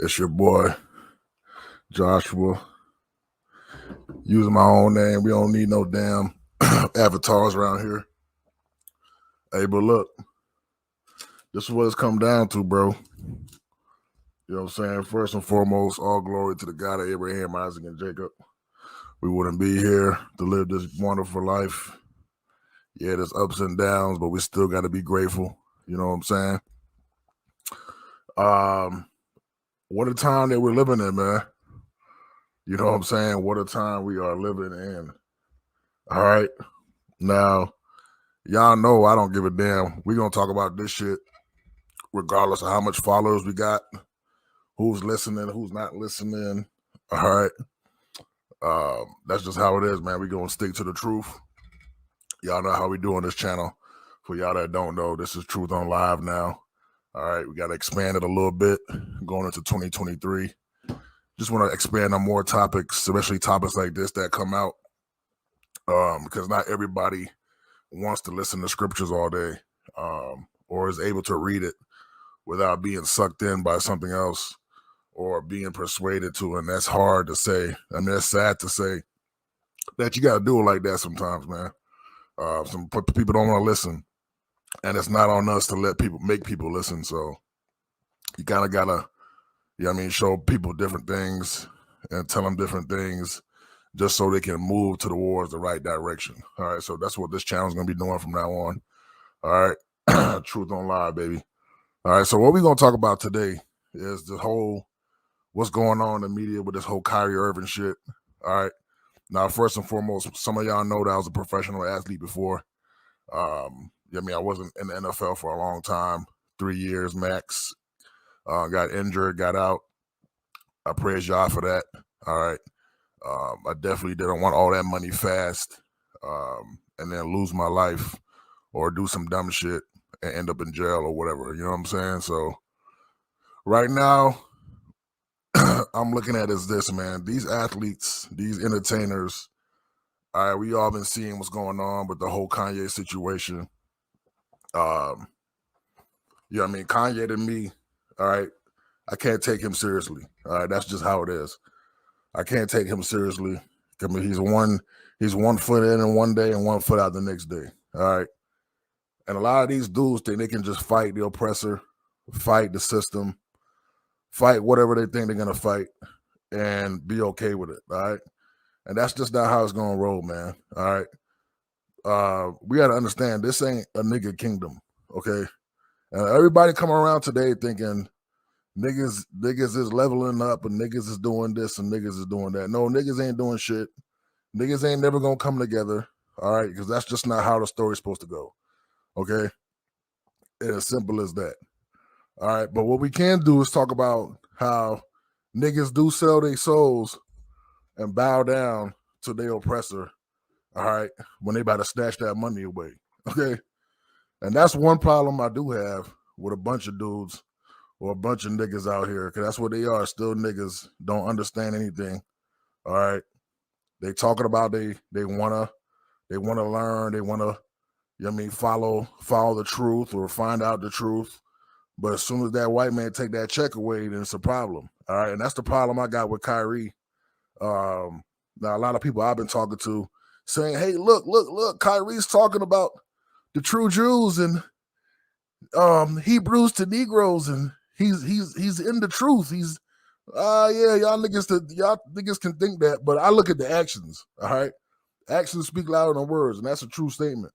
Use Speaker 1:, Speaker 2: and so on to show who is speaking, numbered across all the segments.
Speaker 1: It's your boy, Joshua. Using my own name. We don't need no damn avatars around here. Hey, but look, this is what it's come down to, bro. You know what I'm saying? First and foremost, all glory to the God of Abraham, Isaac, and Jacob. We wouldn't be here to live this wonderful life. Yeah, there's ups and downs, but we still got to be grateful. You know what I'm saying? What a time that we're living in, man. You know what I'm saying? What a time we are living in. All right. Now, y'all know I don't give a damn. We're going to talk about this shit regardless of how much followers we got, who's listening, who's not listening. All right. That's just how it is, man. We're going to stick to the truth. Y'all know how we do on this channel. For y'all that don't know, this is Truth on Live now. All right. We got to expand it a little bit going into 2023. Just want to expand on more topics, especially topics like this that come out. Because not everybody wants to listen to scriptures all day, or is able to read it without being sucked in by something else or being persuaded to. And that's hard to say. I mean, it's sad to say that you got to do it like that sometimes, man. Some people don't want to listen, and it's not on us to make people listen. So you kind of gotta, show people different things and tell them different things just so they can move towards the right direction. All right, so that's what this channel is gonna be doing from now on. All right, Truth on Live, baby. All right, so what we're gonna talk about today is the whole what's going on in the media with this whole Kyrie Irving shit. All right. Now, first and foremost, some of y'all know that I was a professional athlete before. I wasn't in the NFL for a long time, 3 years max. Got injured, got out. I praise y'all for that. All right. I definitely didn't want all that money fast, and then lose my life or do some dumb shit and end up in jail or whatever. You know what I'm saying? So right now, I'm looking at is this, man. These athletes, these entertainers, all right, we all been seeing what's going on with the whole Kanye situation. Kanye to me, all right, I can't take him seriously. All right, that's just how it is. I can't take him seriously. I mean, he's one foot in and one day and 1 foot out the next day. All right. And a lot of these dudes think they can just fight the oppressor, fight the system, fight whatever they think they're gonna fight, and be okay with it. All right. And that's just not how it's gonna roll, man. All right. We gotta understand this ain't a nigga kingdom. Okay. And everybody come around today thinking niggas is leveling up and niggas is doing this and niggas is doing that. No, niggas ain't doing shit. Niggas ain't never gonna come together. All right, because that's just not how the story's supposed to go. Okay. It's as simple as that. All right. But what we can do is talk about how niggas do sell their souls and bow down to their oppressor. All right. When they about to snatch that money away. Okay. And that's one problem I do have with a bunch of dudes or a bunch of niggas out here, because that's what they are. Still niggas, don't understand anything. All right. They talking about they wanna learn, they wanna, follow the truth or find out the truth. But as soon as that white man take that check away, then it's a problem. All right. And that's the problem I got with Kyrie. Now a lot of people I've been talking to saying, hey, look, Kyrie's talking about the true Jews and Hebrews to Negroes, and he's in the truth. He's y'all niggas can think that, but I look at the actions. All right, actions speak louder than words, and that's a true statement.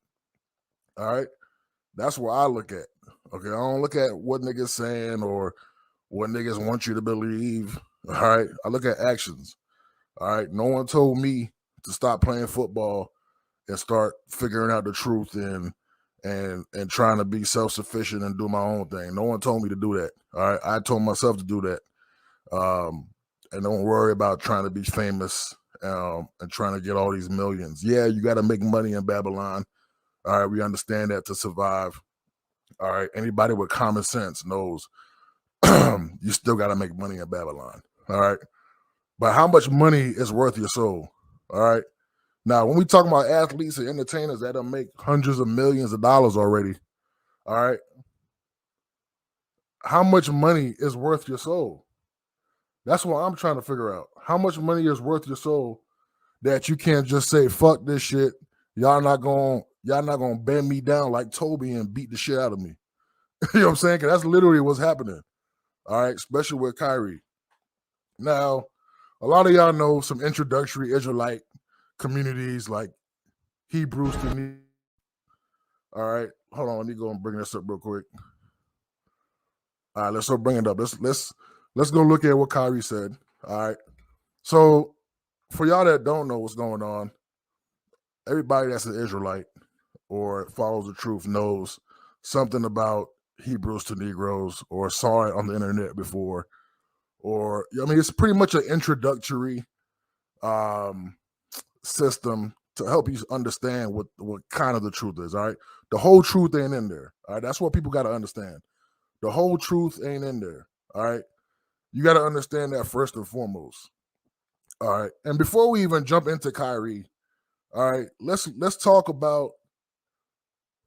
Speaker 1: All right, that's where I look at. Okay, I don't look at what niggas saying or what niggas want you to believe. All right, I look at actions. All right, no one told me to stop playing football and start figuring out the truth and trying to be self-sufficient and do my own thing. No one told me to do that. All right. I told myself to do that. And don't worry about trying to be famous and trying to get all these millions. Yeah, you got to make money in Babylon. All right. We understand that to survive. All right. Anybody with common sense knows you still got to make money in Babylon. All right. But how much money is worth your soul? All right. Now, when we talk about athletes and entertainers that make hundreds of millions of dollars already, all right, how much money is worth your soul? That's what I'm trying to figure out. How much money is worth your soul that you can't just say, fuck this shit. Y'all not gonna bend me down like Toby and beat the shit out of me. You know what I'm saying? Because that's literally what's happening. All right, especially with Kyrie. Now, a lot of y'all know some introductory Israelite communities like Hebrews to me. All right, hold on. Let me go and bring this up real quick. All right, let's bring it up. Let's go look at what Kyrie said. All right. So for y'all that don't know what's going on, everybody that's an Israelite or follows the truth knows something about Hebrews to Negroes or saw it on the internet before. Or I mean, it's pretty much an introductory system to help you understand what kind of the truth is. All right. The whole truth ain't in there. All right. That's what people got to understand. The whole truth ain't in there. All right. You got to understand that first and foremost. All right. And before we even jump into Kyrie, all right, let's talk about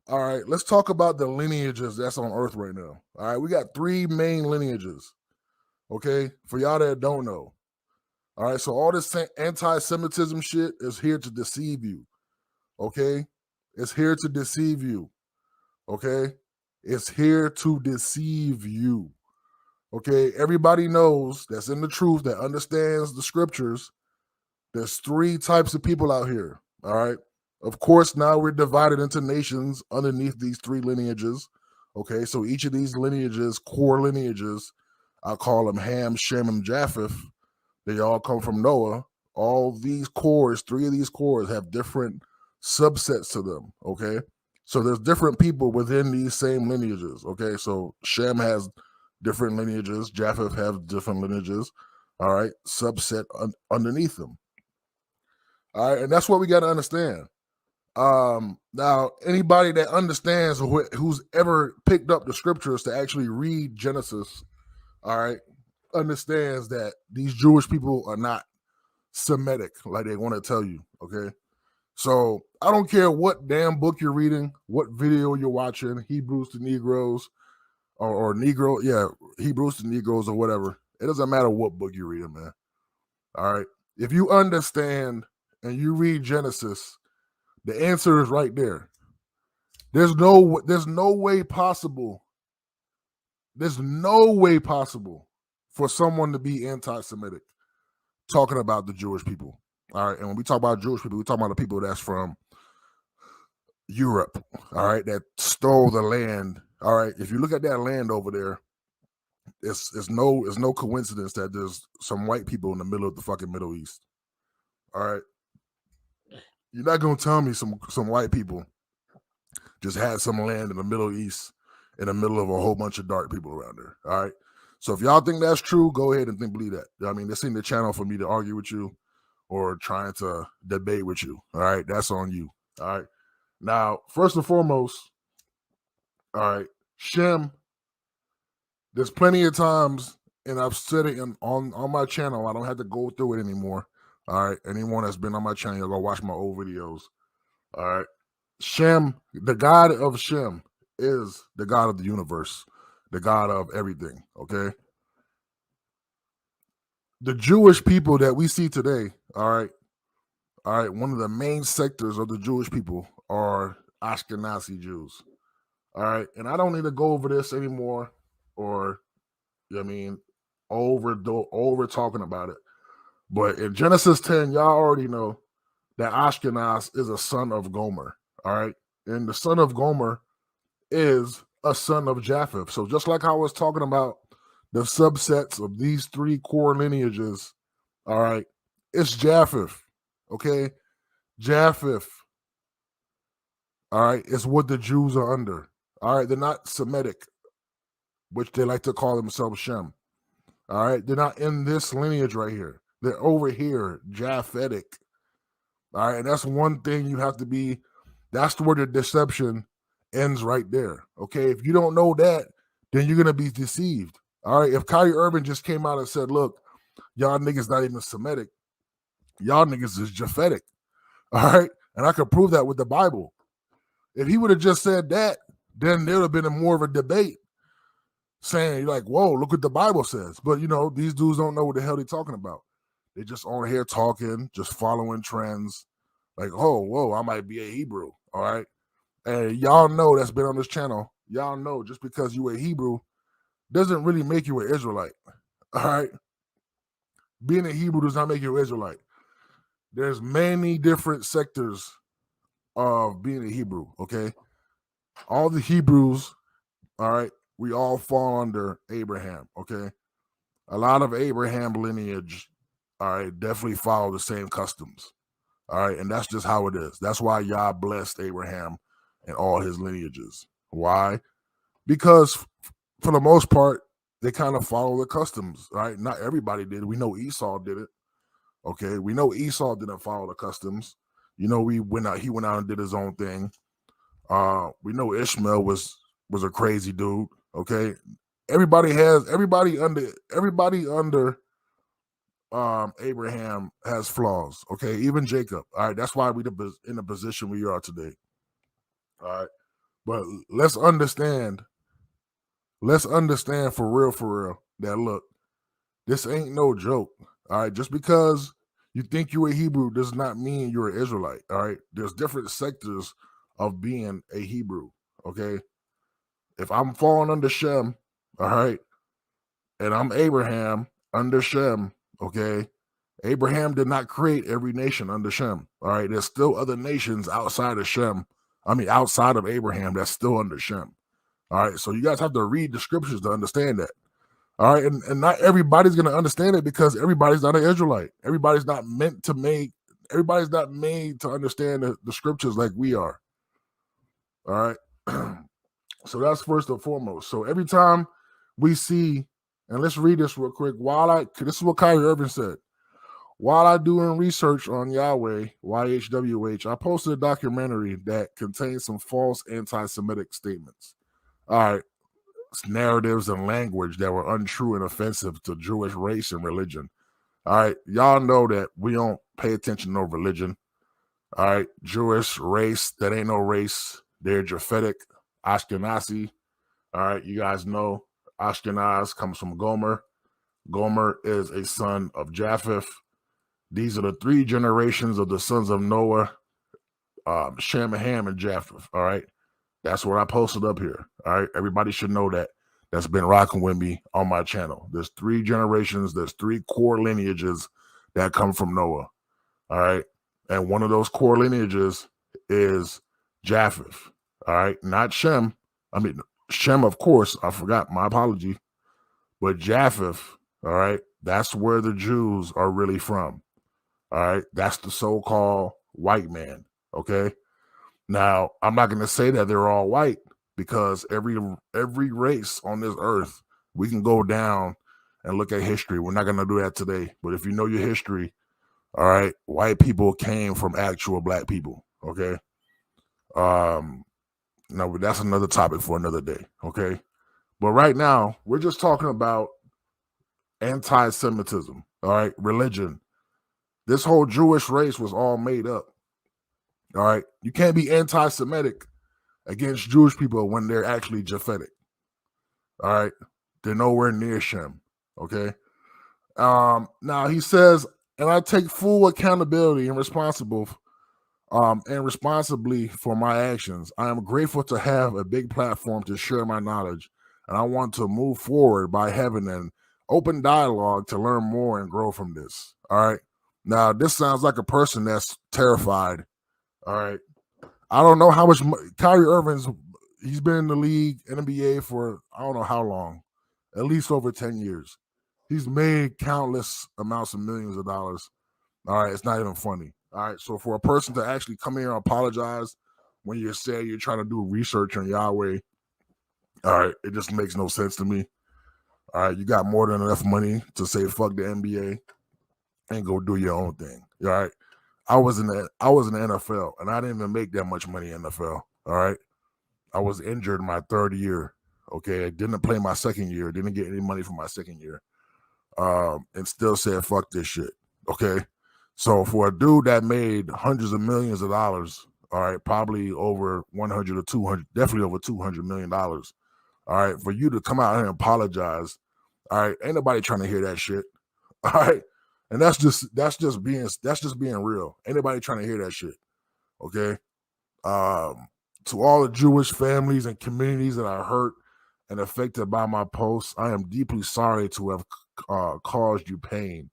Speaker 1: the lineages that's on earth right now. All right. We got 3 main lineages. Okay. For y'all that don't know. All right. So all this anti-Semitism shit is here to deceive you. Okay. It's here to deceive you. Okay. It's here to deceive you. Okay, everybody knows that's in the truth, that understands the scriptures. There's 3 types of people out here. All right. Of course, now we're divided into nations underneath these 3 lineages. Okay, so each of these lineages, core lineages, I call them Ham, Shem, and Japheth. They all come from Noah. All these cores, 3 of these cores have different subsets to them. Okay, so there's different people within these same lineages. Okay, so Shem has different lineages. Japheth have different lineages. All right, subset underneath them. All right, and that's what we got to understand. Now, anybody that understands who's ever picked up the scriptures to actually read Genesis, all right, understands that these Jewish people are not Semitic like they want to tell you. Okay, so I don't care what damn book you're reading, what video you're watching, Hebrews to Negroes. Or Negro, yeah, Hebrews to Negroes or whatever. It doesn't matter what book you're reading, man. All right. If you understand and you read Genesis, the answer is right there. There's no way possible. There's no way possible for someone to be anti-Semitic talking about the Jewish people. All right. And when we talk about Jewish people, we talk about the people that's from Europe, all right, that stole the land. All right, if you look at that land over there, it's no coincidence that there's some white people in the middle of the fucking Middle East. All right, you're not gonna tell me some white people just had some land in the Middle East in the middle of a whole bunch of dark people around there. All right, so if y'all think that's true, go ahead and believe that. I mean, this ain't the channel for me to argue with you or trying to debate with you. All right, that's on you. All right. Now, first and foremost, all right, Shem, there's plenty of times, and I've said it on my channel, I don't have to go through it anymore. All right, anyone that's been on my channel, you'll go watch my old videos. All right, Shem, the God of Shem is the God of the universe, the God of everything, okay? The Jewish people that we see today, all right, one of the main sectors of the Jewish people are Ashkenazi Jews. All right. And I don't need to go over this anymore or, I mean, over talking about it. But in Genesis 10, y'all already know that Ashkenaz is a son of Gomer. All right. And the son of Gomer is a son of Japheth. So just like I was talking about the subsets of these 3 core lineages, all right, it's Japheth. Okay. Japheth. All right. It's what the Jews are under. All right. They're not Semitic, which they like to call themselves Shem. All right. They're not in this lineage right here. They're over here, Japhetic. All right. And that's one thing you have to be, that's where the deception ends right there. Okay. If you don't know that, then you're going to be deceived. All right. If Kyrie Irving just came out and said, look, y'all niggas not even Semitic, y'all niggas is Japhetic. All right. And I could prove that with the Bible. If he would have just said that, then there would have been more of a debate. saying, like, whoa, look what the Bible says. But, these dudes don't know what the hell they're talking about. They just on here talking, just following trends. Like, oh, whoa, I might be a Hebrew, all right? And y'all know that's been on this channel. Y'all know just because you a Hebrew doesn't really make you an Israelite, all right? Being a Hebrew does not make you an Israelite. There's many different sectors of being a Hebrew, okay? All the Hebrews, all right, we all fall under Abraham, okay? A lot of Abraham lineage, all right, definitely follow the same customs, all right? And that's just how it is. That's why Yah blessed Abraham and all his lineages. Why? Because for the most part, they kind of follow the customs, right? Not everybody did. We know Esau did it, okay? We know Esau didn't follow the customs. He went out and did his own thing. We know Ishmael was a crazy dude, okay? Everybody under Abraham has flaws, okay? Even Jacob. All right, that's why we in the position we are today. All right. But let's understand for real that look, this ain't no joke. All right, just because you think you're a Hebrew does not mean you're an Israelite. All right, there's different sectors of being a Hebrew. Okay, if I'm falling under Shem, all right, and I'm Abraham under Shem, okay, Abraham did not create every nation under Shem. All right, there's still other nations outside of Shem. Outside of Abraham, that's still under Shem. All right, so you guys have to read the scriptures to understand that. All right, and not everybody's going to understand it because everybody's not an Israelite. Everybody's not made to understand the scriptures like we are. All right, so that's first and foremost. So every time we see, and let's read this real quick. This is what Kyrie Irving said. While I doing research on Yahweh, YHWH, I posted a documentary that contains some false anti-Semitic statements. All right. Narratives and language that were untrue and offensive to Jewish race and religion. All right. Y'all know that we don't pay attention to religion. All right. Jewish race, that ain't no race. They're Japhetic, Ashkenazi. All right. You guys know Ashkenaz comes from Gomer. Gomer is a son of Japheth. These are the 3 generations of the sons of Noah, Shem, Ham, and Japheth. All right. That's what I posted up here. All right. Everybody should know that. That's been rocking with me on my channel. There's 3 generations. There's 3 core lineages that come from Noah. All right. And one of those core lineages is Japheth. All right. Not Shem. Shem, of course. I forgot. My apology. But Japheth. All right. That's where the Jews are really from. All right. That's the so-called white man. Okay. Now, I'm not going to say that they're all white because every race on this earth, we can go down and look at history. We're not going to do that today. But if you know your history, all right, white people came from actual black people. Okay. Now, that's another topic for another day. Okay. But right now, we're just talking about anti-Semitism. All right. Religion. This whole Jewish race was all made up. All right. You can't be anti-Semitic against Jewish people when they're actually Japhetic. All right. They're nowhere near Shem. Okay. Now he says, and I take full accountability and responsibly for my actions. I am grateful to have a big platform to share my knowledge, and I want to move forward by having an open dialogue to learn more and grow from this. All right. Now, this sounds like a person that's terrified. All right. I don't know how much Kyrie Irving's, he's been in the league, NBA for I don't know how long, at least over 10 years. He's made countless amounts of millions of dollars. All right. It's not even funny. All right. So for a person to actually come here and apologize when you say you're trying to do research on Yahweh, all right, it just makes no sense to me. All right. You got more than enough money to say fuck the NBA and go do your own thing. All right. I was in the NFL and I didn't even make that much money in the NFL. All right. I was injured my 3rd year. Okay. I didn't play my 2nd year. Didn't get any money for my 2nd year. And still said, fuck this shit. Okay. So for a dude that made hundreds of millions of dollars, all right, probably over 100 or 200, definitely over $200 million. All All right, for you to come out here and apologize. All right, ain't nobody trying to hear that shit. All right, and that's just being real. Ain't nobody trying to hear that shit. Okay. To all the Jewish families and communities that are hurt and affected by my posts, I am deeply sorry to have caused you pain.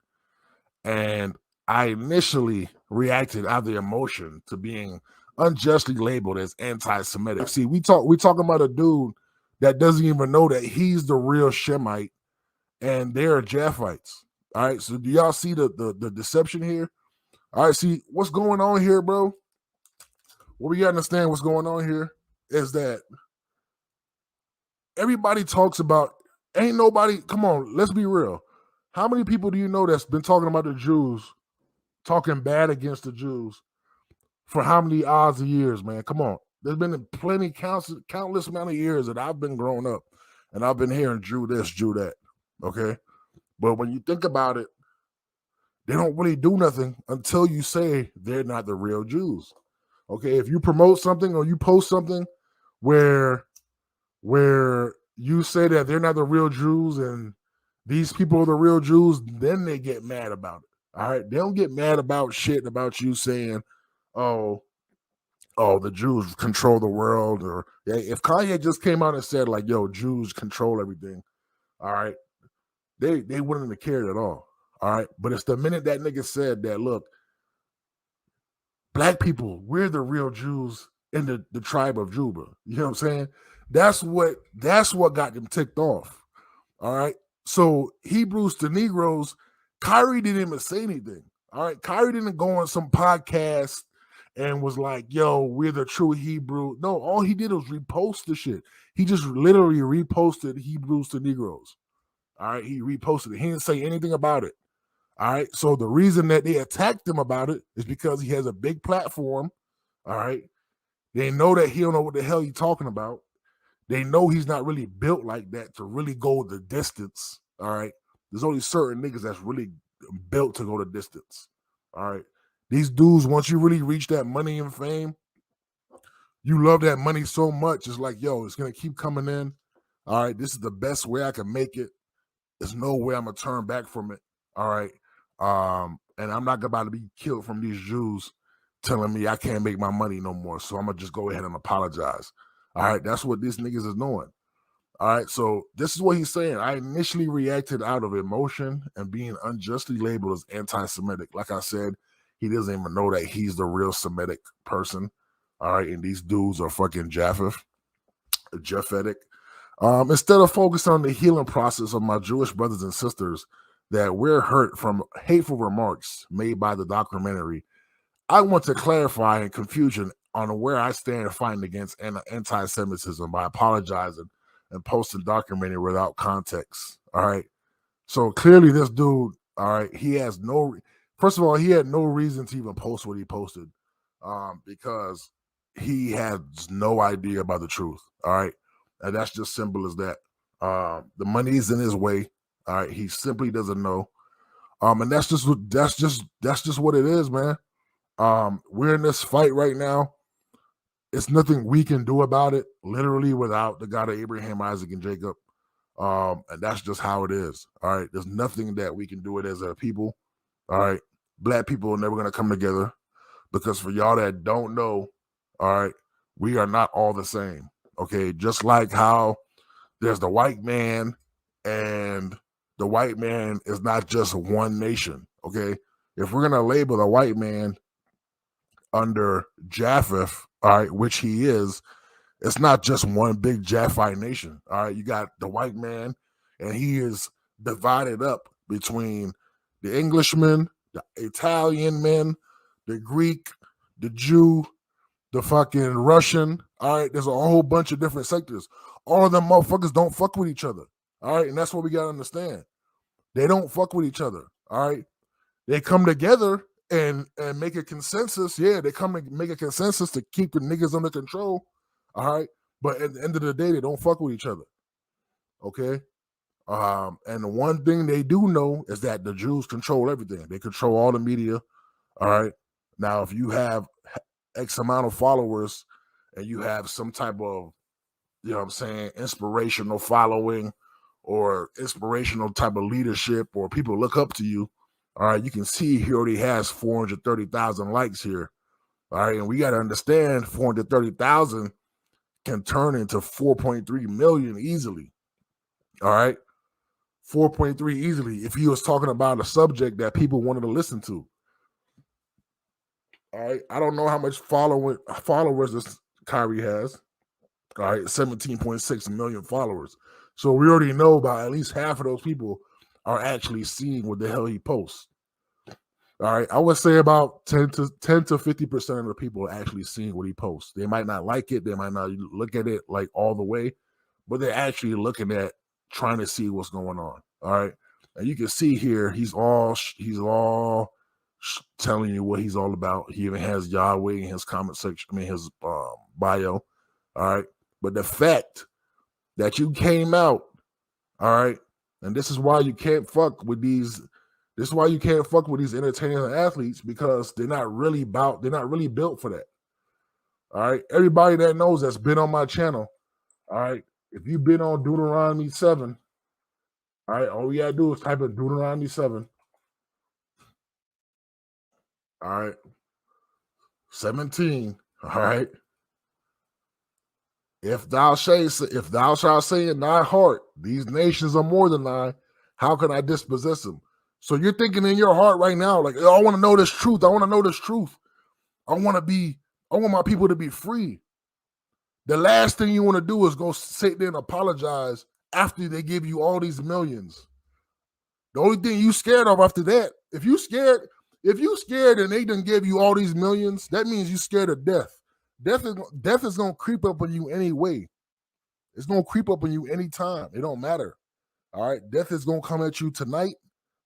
Speaker 1: And I initially reacted out of the emotion to being unjustly labeled as anti-Semitic. See, we talking about a dude that doesn't even know that he's the real Shemite and they're Japhites. All right, so do y'all see the deception here? All right, see what's going on here, bro? What we gotta understand what's going on here is that everybody talks about, ain't nobody, come on, let's be real. How many people do you know that's been talking about the Jews, talking bad against the Jews for how many odds of years, man? Come on. There's been plenty, countless amount of years that I've been growing up and I've been hearing Jew this, Jew that. Okay. But when you think about it, they don't really do nothing until you say they're not the real Jews. Okay. If you promote something or you post something where you say that they're not the real Jews and these people are the real Jews, then they get mad about it. All right. They don't get mad about shit about you saying, oh, the Jews control the world. Or if Kanye just came out and said, like, yo, Jews control everything, all right, they wouldn't have cared at all. All right. But it's the minute that nigga said that, look, black people, we're the real Jews in the tribe of Juba. You know what I'm saying? That's what got them ticked off. All right. So Hebrews to Negroes, Kyrie didn't even say anything. All right. Kyrie didn't go on some podcast and was like, yo, we're the true Hebrew. No, all he did was repost the shit. He just literally reposted Hebrews to Negroes. All right. He reposted it. He didn't say anything about it. All right. So the reason that they attacked him about it is because he has a big platform. All right. They know that he don't know what the hell he's talking about. They know he's not really built like that to really go the distance. All right. There's only certain niggas that's really built to go the distance. All right. These dudes, once you really reach that money and fame, you love that money so much. It's like, yo, it's going to keep coming in. All right. This is the best way I can make it. There's no way I'm going to turn back from it. All right. And I'm not about to be killed from these Jews telling me I can't make my money no more. So I'm going to just go ahead and apologize. All right. That's what these niggas is doing. All right. So this is what he's saying. I initially reacted out of emotion and being unjustly labeled as anti-Semitic. Like I said, he doesn't even know that he's the real Semitic person. All right. And these dudes are fucking Japhetic. Instead of focusing on the healing process of my Jewish brothers and sisters that we're hurt from hateful remarks made by the documentary, I want to clarify in confusion on where I stand fighting against anti-Semitism by apologizing and posting documentary without context. All right. So clearly this dude, all right, he has first of all, he had no reason to even post what he posted because he has no idea about the truth. All right. And that's just simple as that. The money's in his way. All right. He simply doesn't know. And that's just what it is, man. We're in this fight right now. It's nothing we can do about it, literally, without the God of Abraham, Isaac, and Jacob. And that's just how it is. All right. There's nothing that we can do it as a people. All right. Black people are never going to come together because for y'all that don't know, all right, we are not all the same. Okay. Just like how there's the white man and the white man is not just one nation. Okay. If we're going to label the white man under Japheth, all right, which he is, it's not just one big Japhite nation. All right, you got the white man, and he is divided up between the Englishman, the Italian men, the Greek, the Jew, the fucking Russian. All right, there's a whole bunch of different sectors. All of them motherfuckers don't fuck with each other. All right, and that's what we gotta understand. They don't fuck with each other. All right, they come together and make a consensus. Yeah, they come and make a consensus to keep the niggas under control. All right. But at the end of the day, they don't fuck with each other. Okay. And the one thing they do know is that the Jews control everything. They control all the media. All right. Now, if you have X amount of followers and you have some type of you know what I'm saying, inspirational following or inspirational type of leadership, or people look up to you, all right, you can see he already has 430,000 likes here. All right, and we got to understand 430,000 can turn into 4.3 million easily. All right, 4.3 easily if he was talking about a subject that people wanted to listen to. All right, I don't know how much followers this Kyrie has. All right, 17.6 million followers. So we already know about at least half of those people are actually seeing what the hell he posts. All right, I would say about 10 to 50% of the people are actually seeing what he posts. They might not like it, they might not look at it like all the way, but they're actually looking at trying to see what's going on. All right, and you can see here he's all telling you what he's all about. He even has Yahweh in his comment section. I mean his bio. All right, but the fact that you came out, all right, and this is why you can't fuck with these. This is why you can't fuck with these entertainers and athletes, because they're not really built for that. All right. Everybody that knows that's been on my channel, all right, if you've been on Deuteronomy 7, all right, all you gotta do is type in Deuteronomy 7. All right. 17. All right. If thou shalt say in thy heart, these nations are more than I, how can I dispossess them? So you're thinking in your heart right now, like, oh, I want to know this truth. I want to know this truth. I want my people to be free. The last thing you want to do is go sit there and apologize after they give you all these millions. The only thing you scared of after that, if you scared and they didn't give you all these millions, that means you scared of death. Death is gonna creep up on you anyway. It's gonna creep up on you anytime. It don't matter. All right, death is gonna come at you tonight,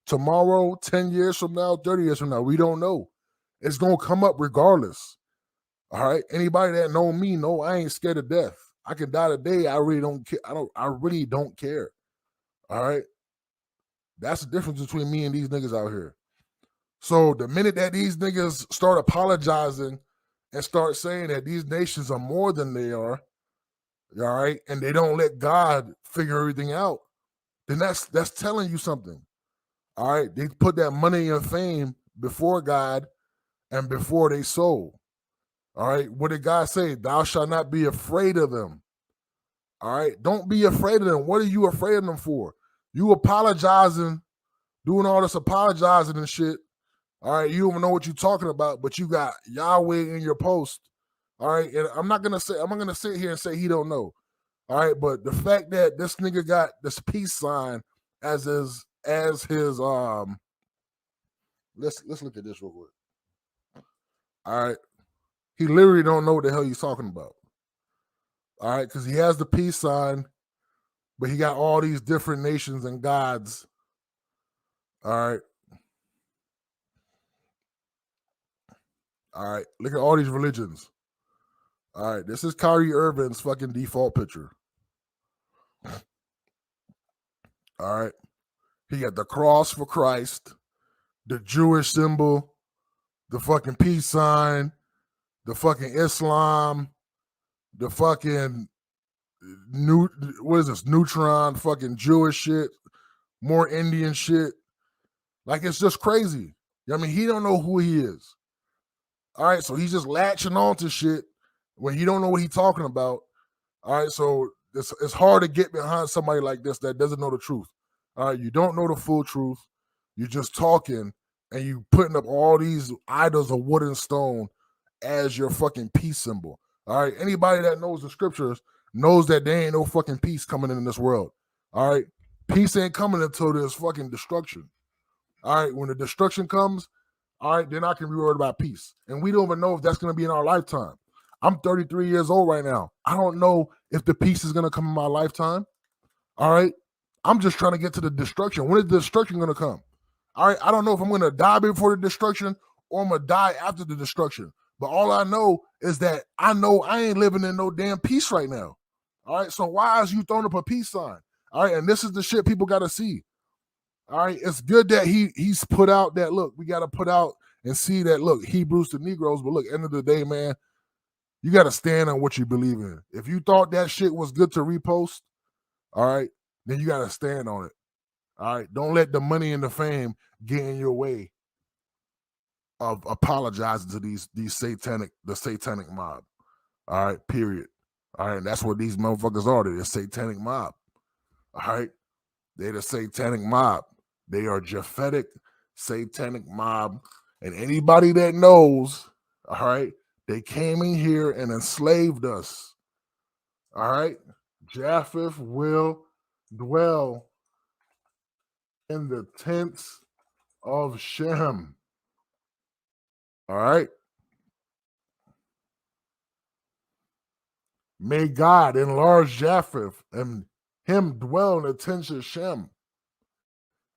Speaker 1: tomorrow, 10 years from now, 30 years from now. We don't know. It's gonna come up regardless. All right. Anybody that know me know I ain't scared of death. I can die today. I really don't care. I really don't care. All right. That's the difference between me and these niggas out here. So the minute that these niggas start apologizing and start saying that these nations are more than they are, all right, and they don't let God figure everything out, then that's telling you something. All right. They put that money and fame before God and before they soul. All right. What did God say? Thou shalt not be afraid of them. All right. Don't be afraid of them. What are you afraid of them for? You apologizing, doing all this apologizing and shit. All right. You don't even know what you're talking about, but you got Yahweh in your post. All right. And I'm not going to sit here and say he don't know. All right. But the fact that this nigga got this peace sign as his let's look at this real quick. All right. He literally don't know what the hell he's talking about. All right, because he has the peace sign, but he got all these different nations and gods. All right. All right. Look at all these religions. All right. This is Kyrie Irving's fucking default picture. All right. He got the cross for Christ, the Jewish symbol, the fucking peace sign, the fucking Islam, the fucking neutron, fucking Jewish shit, more Indian shit. Like, it's just crazy. I mean, he don't know who he is. All right, so he's just latching on to shit when he don't know what he's talking about. All right, so it's hard to get behind somebody like this that doesn't know the truth. All right, you don't know the full truth. You're just talking and you putting up all these idols of wood and stone as your fucking peace symbol. All right, anybody that knows the scriptures knows that there ain't no fucking peace coming in this world. All right, peace ain't coming until there's fucking destruction. All right, when the destruction comes, all right, then I can be worried about peace. And we don't even know if that's going to be in our lifetime. I'm 33 years old right now. I don't know if the peace is going to come in my lifetime. All right, I'm just trying to get to the destruction. When is the destruction going to come? All right, I don't know if I'm going to die before the destruction or I'm going to die after the destruction. But all I know is that I know I ain't living in no damn peace right now. All right, so why is you throwing up a peace sign? All right, and this is the shit people got to see. All right, it's good that he's put out that, look, we got to put out and see that, look, Hebrews to Negroes, but look, end of the day, man, You got to stand on what you believe in. If you thought that shit was good to repost, all right, then you got to stand on it. All right. Don't let the money and the fame get in your way of apologizing to the satanic mob. All right, period. All right, and that's what these motherfuckers are. They're the satanic mob. All right. They're the satanic mob. They are Japhetic satanic mob. And anybody that knows, all right, they came in here and enslaved us. All right. Japheth will dwell in the tents of Shem. All right. May God enlarge Japheth and him dwell in the tents of Shem.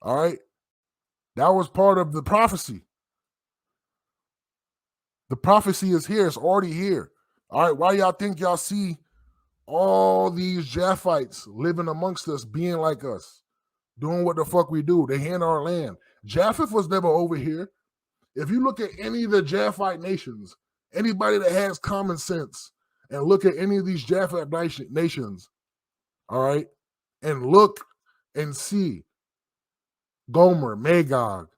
Speaker 1: All right. That was part of the prophecy. The prophecy is here. It's already here. All right. Why y'all think y'all see all these Japhites living amongst us, being like us, doing what the fuck we do? They in our land. Japheth was never over here. If you look at any of the Japhite nations, anybody that has common sense, and look at any of these Japhite nations, all right, and look and see Gomer, Magog,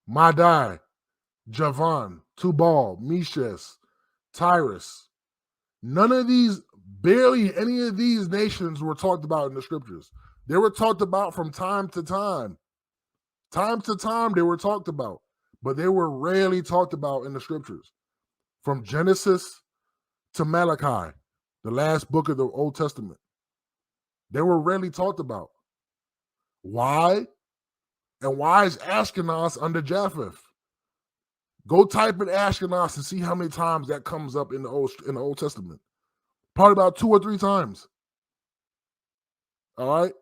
Speaker 1: Madai, Javan, Tubal, Meshes, Tyrus. None of these, barely any of these nations were talked about in the scriptures. They were talked about from time to time. Time to time, they were talked about, but they were rarely talked about in the scriptures. From Genesis to Malachi, the last book of the Old Testament, they were rarely talked about. Why? And why is Ashkenaz under Japheth? Go type in Ashkenaz and see how many times that comes up in the Old Testament. Probably about 2 or 3 times. All right?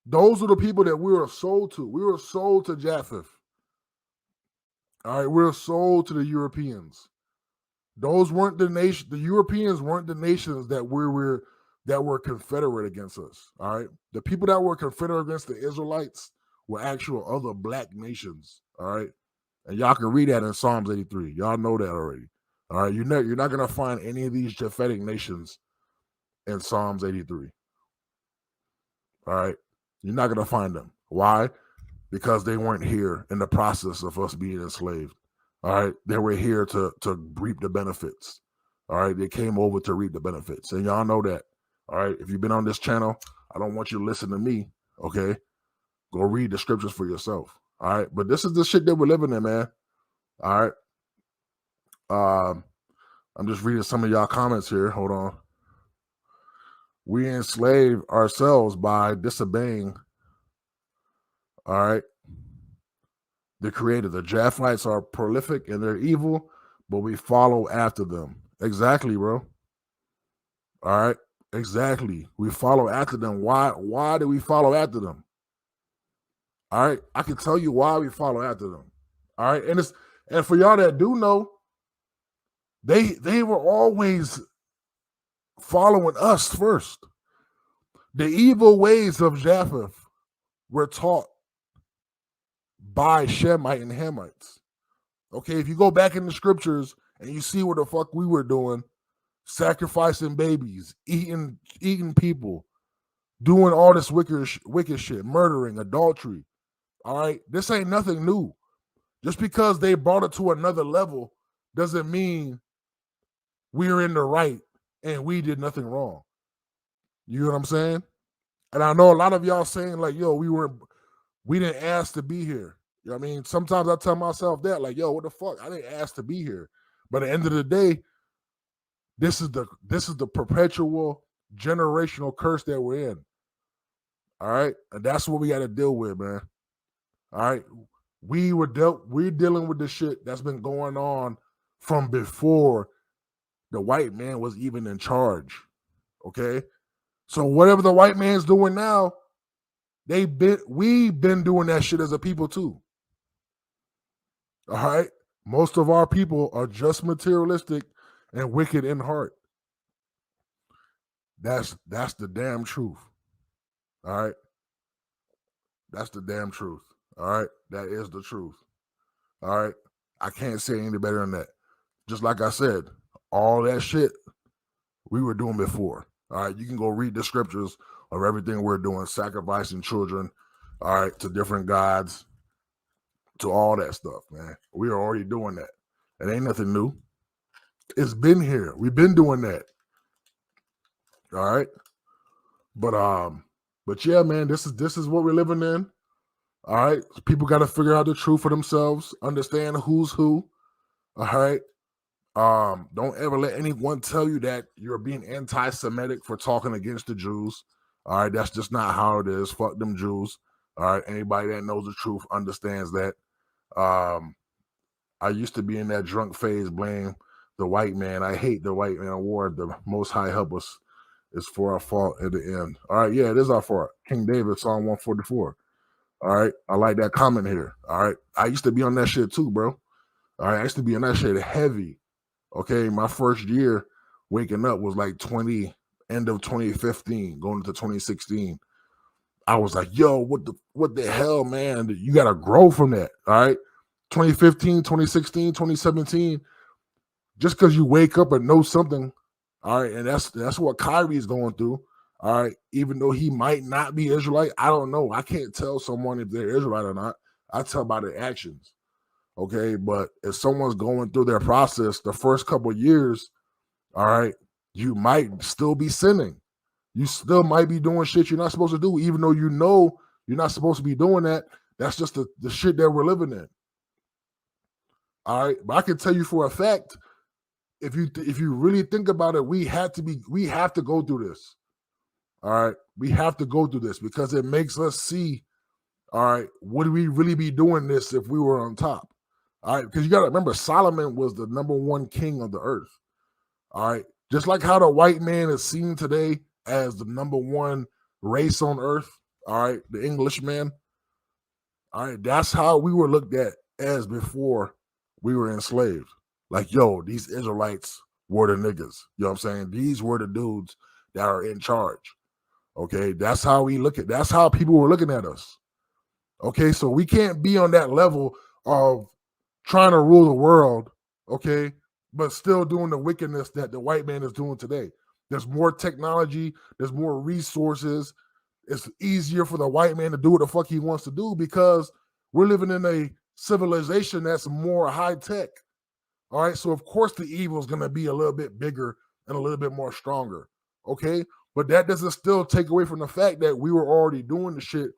Speaker 1: Those are the people that we were sold to. We were sold to Japheth. All right, we were sold to the Europeans. Those weren't the nation. The Europeans weren't the nations that were confederate against us. All right, the people that were confederate against the Israelites were actual other black nations. All right, and y'all can read that in Psalms 83. Y'all know that already. All right, you're not gonna find any of these Japhetic nations in Psalms 83. All right, you're not gonna find them. Why? Because they weren't here in the process of us being enslaved. All right. They were here to reap the benefits. All right. They came over to reap the benefits. And y'all know that. All right. If you've been on this channel, I don't want you to listen to me. Okay. Go read the scriptures for yourself. All right. But this is the shit that we're living in, man. All right. I'm just reading some of y'all comments here. Hold on. We enslave ourselves by disobeying. All right. The creator. The Japhites are prolific and they're evil, but we follow after them. Exactly, bro. All right. Exactly. We follow after them. Why do we follow after them? All right. I can tell you why we follow after them. All right. And for y'all that do know, they were always following us first. The evil ways of Japheth were taught by Shemite and Hamites. Okay, if you go back in the scriptures and you see what the fuck we were doing, sacrificing babies, eating people, doing all this wicked shit, murdering, adultery. All right, this ain't nothing new. Just because they brought it to another level doesn't mean we're in the right and we did nothing wrong. You know what I'm saying? And I know a lot of y'all saying like, yo, we didn't ask to be here. You know what I mean? Sometimes I tell myself that, like, yo, what the fuck? I didn't ask to be here. But at the end of the day, this is the perpetual generational curse that we're in. All right. And that's what we got to deal with, man. All right. We're dealing with the shit that's been going on from before the white man was even in charge. Okay. So whatever the white man's doing now, we've been doing that shit as a people too. All right. Most of our people are just materialistic and wicked in heart. That's the damn truth. All right. That's the damn truth. All right. That is the truth. All right. I can't say any better than that. just like I said, all that shit we were doing before. All right, you can go read the scriptures of everything we're doing, sacrificing children, all right, to different gods, to all that stuff, man. We are already doing that. It ain't nothing new. It's been here. We've been doing that. All right. But yeah, man, this is what we're living in. All right. People got to figure out the truth for themselves, understand who's who. All right. Don't ever let anyone tell you that you're being anti-Semitic for talking against the Jews. All right, that's just not how it is. Fuck them Jews. All right, anybody that knows the truth understands that. I used to be in that drunk phase, blame the white man. I hate the white man award. The Most High help us is for our fault at the end. All right, yeah, it is our fault. King David, Psalm 144. All right, I like that comment here. All right, I used to be on that shit too, bro. All right, I used to be on that shit heavy. Okay, my first year waking up was like end of 2015, going into 2016. I was like, yo, what the hell, man? You gotta grow from that. All right. 2015, 2016, 2017. Just because you wake up and know something, all right, and that's what Kyrie is going through. All right, even though he might not be Israelite, I don't know. I can't tell someone if they're Israelite or not. I tell by their actions. Okay, but if someone's going through their process the first couple of years, all right, you might still be sinning. You still might be doing shit you're not supposed to do, even though you know you're not supposed to be doing that. That's just the shit that we're living in. All right, but I can tell you for a fact, if you really think about it, we have to go through this. All right, we have to go through this because it makes us see, all right, would we really be doing this if we were on top? All right, because you got to remember, Solomon was the number one king of the earth. All right, just like how the white man is seen today as the number one race on earth. All right, the Englishman. All right, that's how we were looked at as before we were enslaved. Like, yo, these Israelites were the niggas. You know what I'm saying? These were the dudes that are in charge. Okay, that's how that's how people were looking at us. Okay, so we can't be on that level of trying to rule the world, okay, but still doing the wickedness that the white man is doing today. There's more technology, there's more resources. It's easier for the white man to do what the fuck he wants to do because we're living in a civilization that's more high tech. All right, so of course the evil is going to be a little bit bigger and a little bit more stronger. Okay, but that doesn't still take away from the fact that we were already doing the shit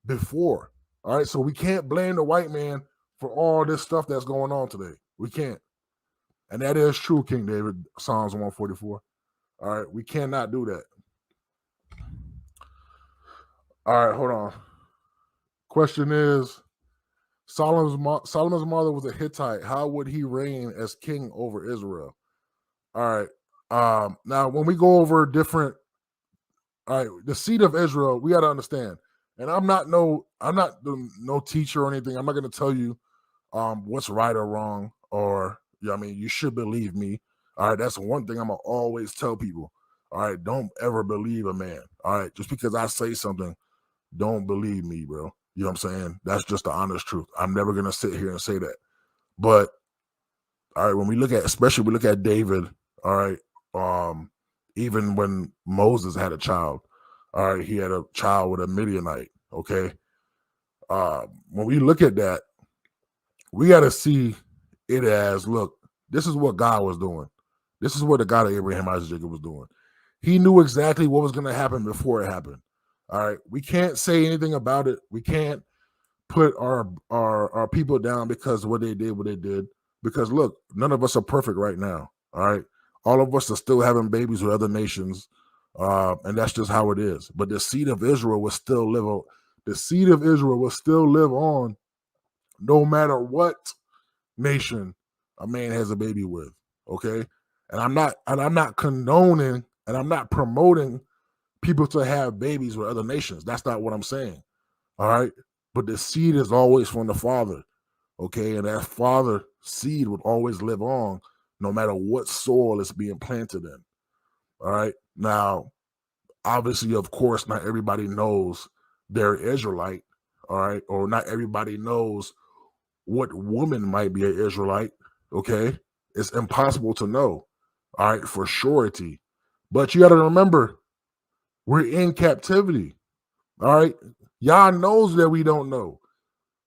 Speaker 1: before. All right, so we can't blame the white man for all this stuff that's going on today. We can't. And that is true, King David, Psalms 144. All right, we cannot do that. All right, hold on. Question is, Solomon's mother was a Hittite. How would he reign as king over Israel? All right. Now, when we go over different, all right, the seed of Israel, we got to understand. And I'm not no teacher or anything. I'm not going to tell you what's right or wrong, or I mean, you should believe me. All right, that's one thing I'm gonna always tell people. All right, don't ever believe a man. All right, just because I say something, don't believe me, bro. You know what I'm saying? That's just the honest truth. I'm never gonna sit here and say that. But all right, when we look at David, all right, even when Moses had a child, all right, he had a child with a Midianite. Okay, when we look at that, we got to see it as, look, this is what God was doing. This is what the God of Abraham, Isaac, Jacob was doing. He knew exactly what was going to happen before it happened. All right, we can't say anything about it. We can't put our people down because of what they did. Because look, none of us are perfect right now. All right, all of us are still having babies with other nations, and that's just how it is. But the seed of Israel will still live on. The seed of Israel will still live on, no matter what nation a man has a baby with. Okay, and I'm not condoning and I'm not promoting people to have babies with other nations. That's not what I'm saying. All right, but the seed is always from the father. Okay, and that father seed would always live on, no matter what soil it's being planted in. All right, now obviously, of course, not everybody knows they're Israelite. All right, or not everybody knows what woman might be an Israelite. Okay, It's impossible to know, all right, for surety. But you got to remember, we're in captivity, all right? Yah knows that we don't know,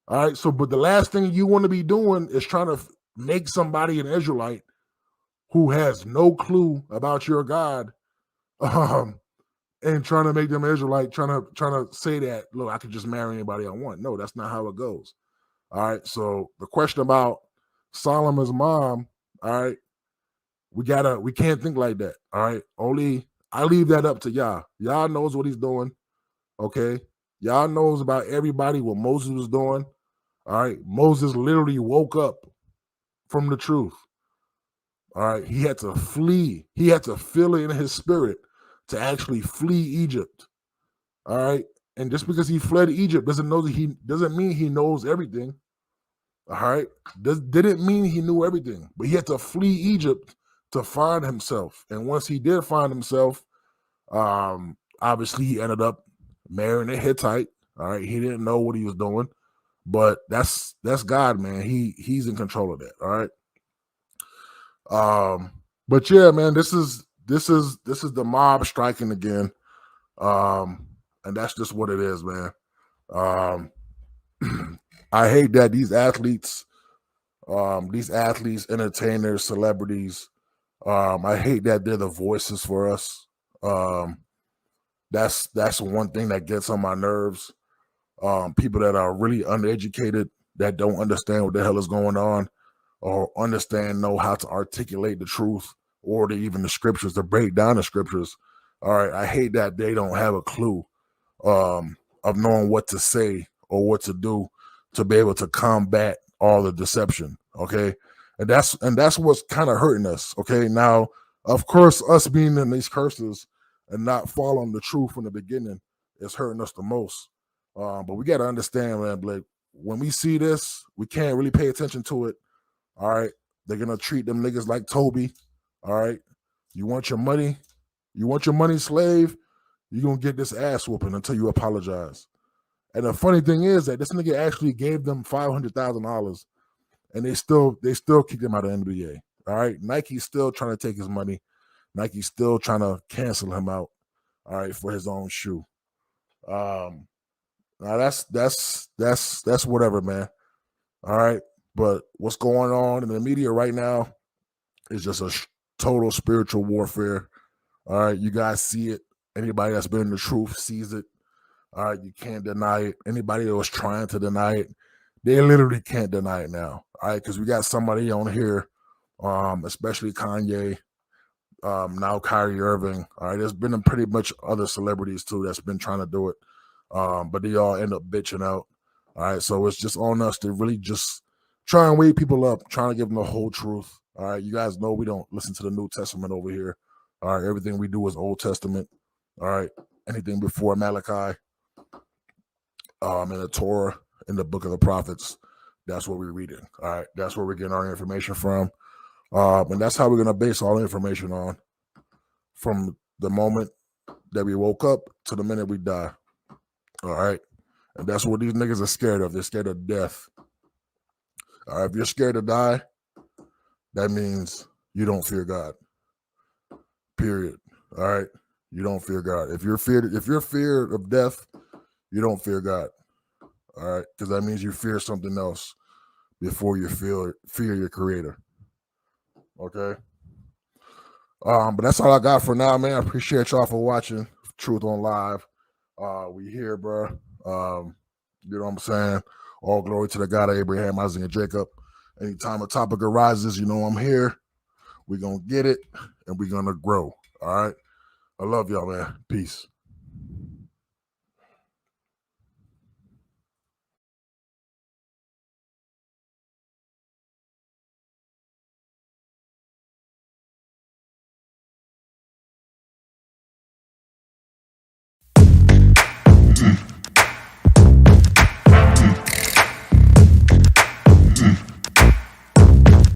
Speaker 1: all right? So, but the last thing you want to be doing is trying to make somebody an Israelite who has no clue about your God, and trying to make them Israelite, trying to say that, look, I could just marry anybody I want. No, that's not how it goes. All right. So the question about Solomon's mom, all right, we can't think like that. All right. Only I leave that up to Yah. Yah knows what he's doing. Okay. Yah knows about everybody what Moses was doing. All right. Moses literally woke up from the truth. All right. He had to flee. He had to feel it in his spirit to actually flee Egypt. All right. And just because he fled Egypt doesn't mean he knows everything. All right. Didn't mean he knew everything, but he had to flee Egypt to find himself. And once he did find himself, obviously he ended up marrying a Hittite. All right. He didn't know what he was doing, but that's God, man. He's in control of that. All right. But yeah, man, this is the mob striking again. And that's just what it is, man. I hate that these athletes, entertainers, celebrities, I hate that they're the voices for us. That's one thing that gets on my nerves. People that are really uneducated, that don't understand what the hell is going on, or know how to articulate the truth, or even the scriptures, to break down the scriptures. All right, I hate that they don't have a clue of knowing what to say or what to do to be able to combat all the deception. Okay. And that's what's kind of hurting us. Okay. Now, of course, us being in these curses and not following the truth from the beginning is hurting us the most. But we got to understand, man, like, when we see this, we can't really pay attention to it. All right. They're going to treat them niggas like Toby. All right. You want your money? Slave? You're going to get this ass whooping until you apologize. And the funny thing is that this nigga actually gave them $500,000, and they still kicked him out of NBA. All right. Nike's still trying to take his money. Nike's still trying to cancel him out. All right, for his own shoe. Now that's whatever, man. All right. But what's going on in the media right now is just a total spiritual warfare. All right. You guys see it. Anybody that's been in the truth sees it. All right. You can't deny it. Anybody that was trying to deny it, they literally can't deny it now. All right. Because we got somebody on here, especially Kanye, now Kyrie Irving. All right. There's been pretty much other celebrities too that's been trying to do it. But they all end up bitching out. All right. So it's just on us to really just try and wake people up, trying to give them the whole truth. All right. You guys know we don't listen to the New Testament over here. All right. Everything we do is Old Testament. All right. Anything before Malachi, in the Torah, in the book of the prophets, that's what we're reading. All right. That's where we're getting our information from. And that's how we're going to base all the information on, from the moment that we woke up to the minute we die. All right. And that's what these niggas are scared of. They're scared of death. All right. If you're scared to die, that means you don't fear God. Period. All right. You don't fear God. If you're feared of death, you don't fear God. All right. Because that means you fear something else before you fear your creator. Okay. But that's all I got for now, man. I appreciate y'all for watching Truth on Live. We here, bro. You know what I'm saying? All glory to the God of Abraham, Isaac, and Jacob. Anytime a topic arises, you know I'm here. We're going to get it, and we're going to grow. All right? I love y'all, man. Peace.